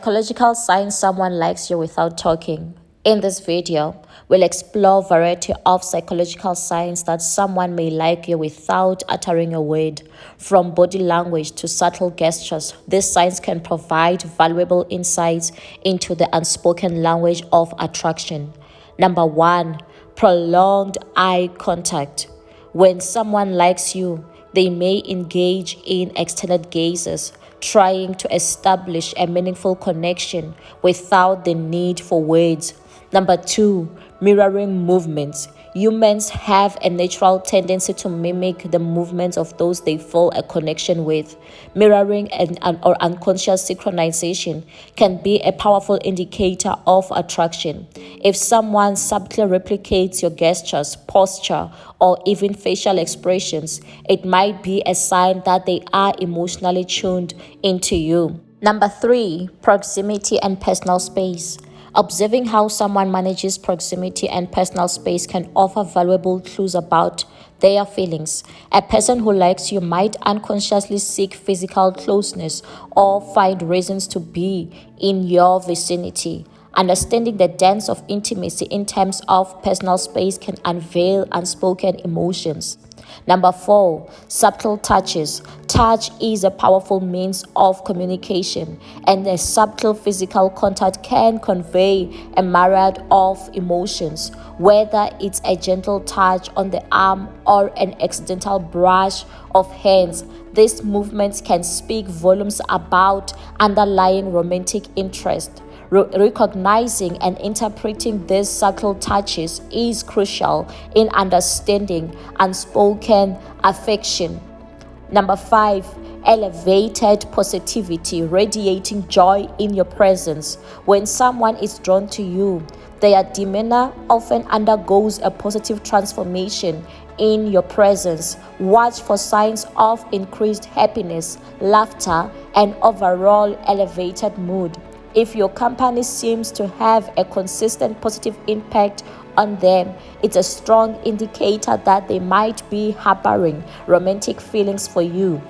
Psychological signs someone likes you without talking. In this video, we'll explore a variety of psychological signs that someone may like you without uttering a word. From body language to subtle gestures, these signs can provide valuable insights into the unspoken language of attraction. Number 1. Prolonged eye contact. When someone likes you, they may engage in extended gazes, trying to establish a meaningful connection without the need for words. Number 2, mirroring movements. Humans have a natural tendency to mimic the movements of those they feel a connection with. Mirroring or unconscious synchronization can be a powerful indicator of attraction. If someone subtly replicates your gestures, posture, or even facial expressions, it might be a sign that they are emotionally tuned into you. Number 3, proximity and personal space. Observing how someone manages proximity and personal space can offer valuable clues about their feelings. A person who likes you might unconsciously seek physical closeness or find reasons to be in your vicinity. Understanding the dance of intimacy in terms of personal space can unveil unspoken emotions. Number 4, subtle touches. Touch is a powerful means of communication, and a subtle physical contact can convey a myriad of emotions. Whether it's a gentle touch on the arm or an accidental brush of hands, these movements can speak volumes about underlying romantic interest. Recognizing and interpreting these subtle touches is crucial in understanding unspoken affection. Number 5, elevated positivity, radiating joy in your presence. When someone is drawn to you, their demeanor often undergoes a positive transformation in your presence. Watch for signs of increased happiness, laughter, and overall elevated mood. If your company seems to have a consistent positive impact on them, it's a strong indicator that they might be harboring romantic feelings for you.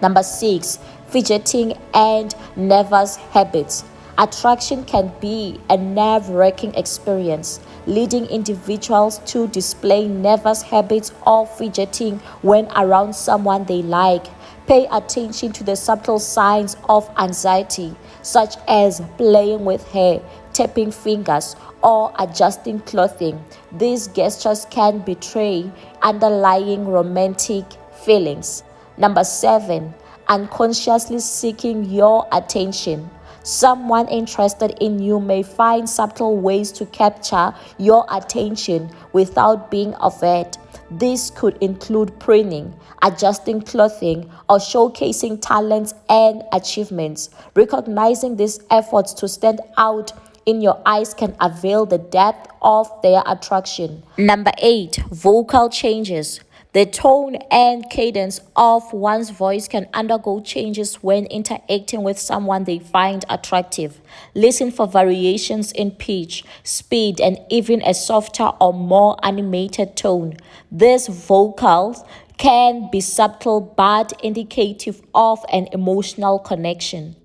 Number 6, fidgeting and nervous habits. Attraction can be a nerve-wracking experience, leading individuals to display nervous habits or fidgeting when around someone they like. Pay attention to the subtle signs of anxiety, such as playing with hair, tapping fingers, or adjusting clothing. These gestures can betray underlying romantic feelings. Number 7, unconsciously seeking your attention. Someone interested in you may find subtle ways to capture your attention without being overt. This could include preening, adjusting clothing, or showcasing talents and achievements. Recognizing these efforts to stand out in your eyes can unveil the depth of their attraction. Number 8, vocal changes. The tone and cadence of one's voice can undergo changes when interacting with someone they find attractive. Listen for variations in pitch, speed, and even a softer or more animated tone. These vocals can be subtle but indicative of an emotional connection.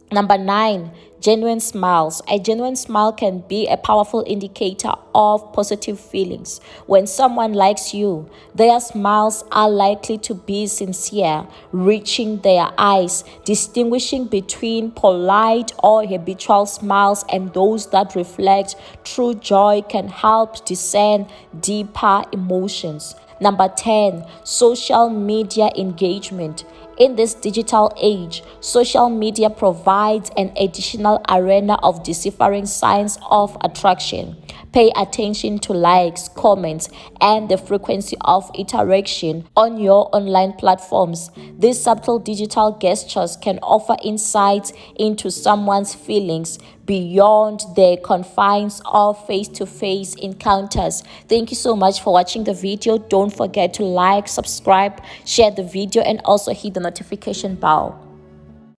Number 9, genuine smiles. A genuine smile can be a powerful indicator of positive feelings. When someone likes you, their smiles are likely to be sincere, reaching their eyes. Distinguishing between polite or habitual smiles and those that reflect true joy can help discern deeper emotions. Number 10, social media engagement. In this digital age, social media provides an additional arena of deciphering signs of attraction. Pay attention to likes, comments, and the frequency of interaction on your online platforms. These subtle digital gestures can offer insights into someone's feelings beyond the confines of face-to-face encounters. Thank you so much for watching the video. Don't forget to like, subscribe, share the video, and also hit the notification bell.